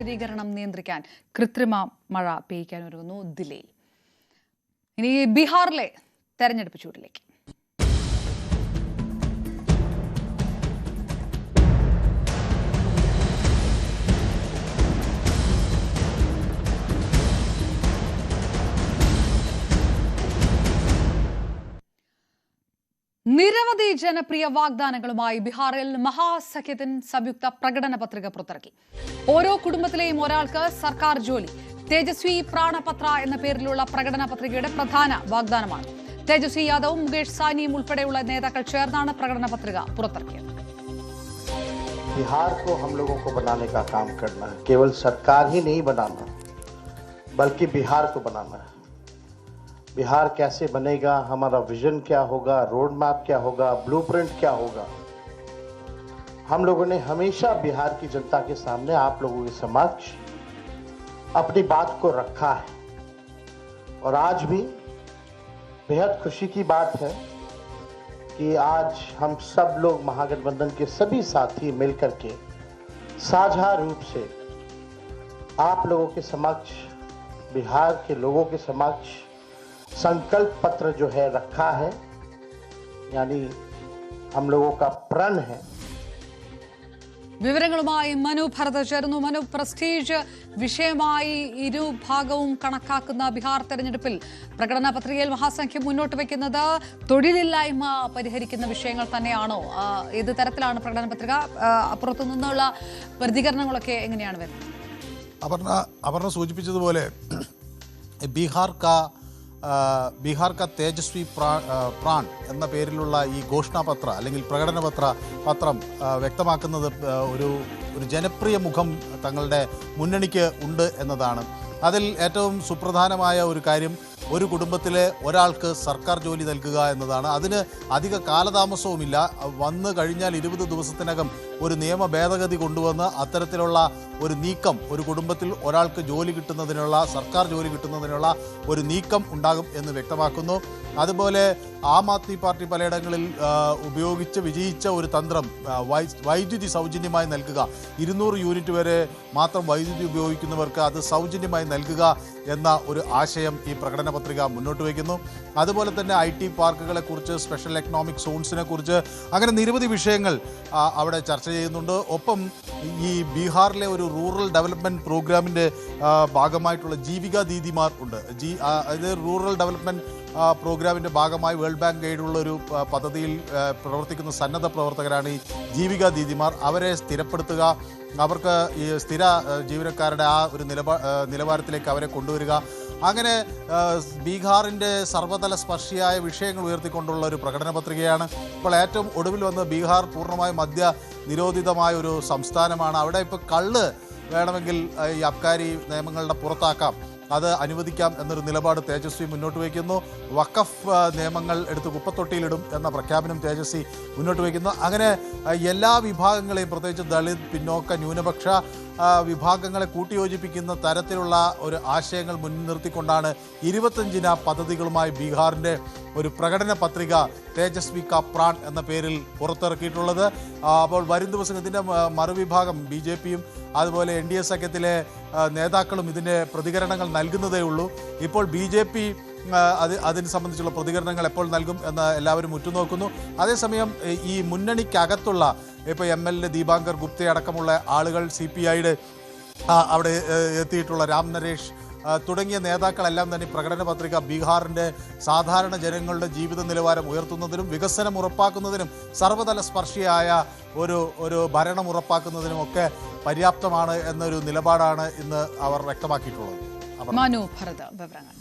മലിനീകരണം നിയന്ത്രിക്കാൻ കൃത്രിമ മഴ പെയ്യ്ക്കാൻ ഒരുങ്ങുന്നു ദില്ലിയിൽ. ഇനി ബീഹാറിലെ തെരഞ്ഞെടുപ്പ് ചൂടിലേക്ക്. നിരവധി ജനപ്രിയ വാഗ്ദാനങ്ങളുമായി ബീഹാറിൽ മഹാസഖ്യത്തിന് സംയുക്ത പ്രകടന പത്രിക പുറത്തിറക്കി. ഓരോ കുടുംബത്തിലെയും ഒരാൾക്ക് സർക്കാർ ജോലി. തേജസ്വി പ്രാണപത്ര എന്ന പേരിലുള്ള പ്രകടന പത്രികയുടെ പ്രധാന വാഗ്ദാനമാണ്. തേജസ്വി യാദവും മുകേഷ് സാനിയും ഉൾപ്പെടെയുള്ള നേതാക്കൾ ചേർന്നാണ് പ്രകടന പത്രിക പുറത്തിറക്കിയത്. बिहार को हम लोगों को बनाने का काम करना है. केवल सरकार ही नहीं बनाना, बल्कि बिहार को बनाना है. बिहार कैसे बनेगा, हमारा विजन क्या होगा, रोड मैप क्या होगा, ब्लूप्रिंट क्या होगा, हम लोगों ने हमेशा बिहार की जनता के सामने, आप लोगों के समक्ष अपनी बात को रखा है. और आज भी बेहद खुशी की बात है कि आज हम सब लोग महागठबंधन के सभी साथी मिलकर के साझा रूप से आप लोगों के समक्ष, बिहार के लोगों के समक्ष संकल्प पत्र जो है रखा है. यानी हम लोगों का प्रण है. വിവരങ്ങളുമായി മനു ഭരത് ചേർന്നു. മനു, പ്രസ്റ്റീജ് വിഷയമായി ഇരുഭാഗവും കണക്കാക്കുന്ന ബീഹാർ തെരഞ്ഞെടുപ്പിൽ പ്രകടന പത്രികയിൽ മഹാസഖ്യം മുന്നോട്ട് വയ്ക്കുന്നത് തൊഴിലില്ലായ്മ പരിഹരിക്കുന്ന വിഷയങ്ങൾ തന്നെയാണോ? ഏത് തരത്തിലാണ് പ്രകടന പത്രിക? അപ്പുറത്തു നിന്നുള്ള പ്രതികരണങ്ങളൊക്കെ എങ്ങനെയാണ് വരുന്നത്? അപർണ സൂചിപ്പിച്ചതുപോലെ ബീഹാർ കാ തേജസ്വി പ്രാൺ എന്ന പേരിലുള്ള ഈ ഘോഷണാപത്ര അല്ലെങ്കിൽ പത്രം വ്യക്തമാക്കുന്നത് ഒരു ജനപ്രിയ മുഖം തങ്ങളുടെ മുന്നണിക്ക് ഉണ്ട് എന്നതാണ്. അതിൽ ഏറ്റവും സുപ്രധാനമായ ഒരു കാര്യം ഒരു കുടുംബത്തിലെ ഒരാൾക്ക് സർക്കാർ ജോലി നൽകുക എന്നതാണ്. അതിന് അധിക കാലതാമസവുമില്ല. വന്നു കഴിഞ്ഞാൽ 20 ദിവസത്തിനകം ഒരു നിയമ ഭേദഗതി കൊണ്ടുവന്ന് അത്തരത്തിലുള്ള ഒരു നീക്കം, ഒരു കുടുംബത്തിൽ ഒരാൾക്ക് ജോലി കിട്ടുന്നതിനുള്ള, സർക്കാർ ജോലി കിട്ടുന്നതിനുള്ള ഒരു നീക്കം ഉണ്ടാകും എന്ന് വ്യക്തമാക്കുന്നു. അതുപോലെ ആം ആദ്മി പാർട്ടി പലയിടങ്ങളിൽ ഉപയോഗിച്ച് വിജയിച്ച ഒരു തന്ത്രം, വൈദ്യുതി സൗജന്യമായി നൽകുക. 200 യൂണിറ്റ് വരെ മാത്രം വൈദ്യുതി ഉപയോഗിക്കുന്നവർക്ക് അത് സൗജന്യമായി നൽകുക എന്ന ഒരു ആശയം ഈ പ്രകടന പത്രിക മുന്നോട്ട് വയ്ക്കുന്നു. അതുപോലെ തന്നെ IT പാർക്കുകളെക്കുറിച്ച്, സ്പെഷ്യൽ എക്കണോമിക് സോൺസിനെ കുറിച്ച്, അങ്ങനെ നിരവധി വിഷയങ്ങൾ അവിടെ ചർച്ച ചെയ്യുന്നുണ്ട്. ഒപ്പം ഈ ബീഹാറിലെ ഒരു റൂറൽ ഡെവലപ്മെൻറ്റ് പ്രോഗ്രാമിൻ്റെ ഭാഗമായിട്ടുള്ള ജീവിക ദീദിമാർ ഉണ്ട്. അതായത് റൂറൽ ഡെവലപ്മെൻറ്റ് പ്രോഗ്രാമിൻ്റെ ഭാഗമായി വേൾഡ് ബാങ്ക് ഗൈഡുള്ളൊരു പദ്ധതിയിൽ പ്രവർത്തിക്കുന്ന സന്നദ്ധ പ്രവർത്തകരാണ് ഈ ജീവിക ദീദിമാർ. അവരെ സ്ഥിരപ്പെടുത്തുക, അവർക്ക് ഈ സ്ഥിര ജീവനക്കാരുടെ ആ ഒരു നിലവാരത്തിലേക്ക് അവരെ കൊണ്ടുവരിക. അങ്ങനെ ബീഹാറിൻ്റെ സർവ്വതല സ്പർശിയായ വിഷയങ്ങൾ ഉയർത്തിക്കൊണ്ടുള്ള ഒരു പ്രകടന പത്രികയാണ്. ഇപ്പോൾ ഏറ്റവും ഒടുവിൽ വന്ന് ബീഹാർ പൂർണ്ണമായും മദ്യ നിരോധിതമായ ഒരു സംസ്ഥാനമാണ്. അവിടെ ഇപ്പോൾ കള്ള് വേണമെങ്കിൽ ഈ അബ്കാരി നിയമങ്ങളുടെ പുറത്താക്കാം, അത് അനുവദിക്കാം എന്നൊരു നിലപാട് തേജസ്വി മുന്നോട്ട് വയ്ക്കുന്നു. വഖഫ് നിയമങ്ങൾ എടുത്ത് കുപ്പത്തൊട്ടിയിലിടും എന്ന പ്രഖ്യാപനം തേജസ്വി മുന്നോട്ട് വയ്ക്കുന്നു. അങ്ങനെ എല്ലാ വിഭാഗങ്ങളെയും, പ്രത്യേകിച്ച് ദളിത്, പിന്നോക്ക, ന്യൂനപക്ഷ വിഭാഗങ്ങളെ കൂട്ടിയോജിപ്പിക്കുന്ന തരത്തിലുള്ള ഒരു ആശയങ്ങൾ മുൻനിർത്തിക്കൊണ്ടാണ് 25 പദ്ധതികളുമായി ബീഹാറിൻ്റെ ഒരു പ്രകടന പത്രിക തേജസ്വി കാ പ്രാൺ എന്ന പേരിൽ പുറത്തിറക്കിയിട്ടുള്ളത്. അപ്പോൾ വരും ദിവസം ഇതിൻ്റെ മറുവിഭാഗം BJPയും അതുപോലെ NDA സഖ്യത്തിലെ നേതാക്കളും ഇതിൻ്റെ പ്രതികരണങ്ങൾ നൽകുന്നതേ ഉള്ളൂ. ഇപ്പോൾ BJP അതിനെ സംബന്ധിച്ചുള്ള പ്രതികരണങ്ങൾ എപ്പോൾ നൽകും എന്ന് എല്ലാവരും ഉറ്റുനോക്കുന്നു. അതേസമയം ഈ മുന്നണിക്കകത്തുള്ള ഇപ്പോൾ MLA ദീപാങ്കർ ഗുപ്ത അടക്കമുള്ള ആളുകൾ, CPIയുടെ അവിടെ എത്തിയിട്ടുള്ള രാം നരേഷ് തുടങ്ങിയ നേതാക്കളെല്ലാം തന്നെ പ്രകടന പത്രിക ബീഹാറിൻ്റെ സാധാരണ ജനങ്ങളുടെ ജീവിത നിലവാരം ഉയർത്തുന്നതിനും വികസനം ഉറപ്പാക്കുന്നതിനും സർവ്വതല സ്പർശിയായ ഒരു ഭരണം ഉറപ്പാക്കുന്നതിനുമൊക്കെ പര്യാപ്തമാണ് എന്നൊരു നിലപാടാണ് ഇന്ന് അവർ വ്യക്തമാക്കിയിട്ടുള്ളത്. മനു ഭരത് വിവരങ്ങൾ.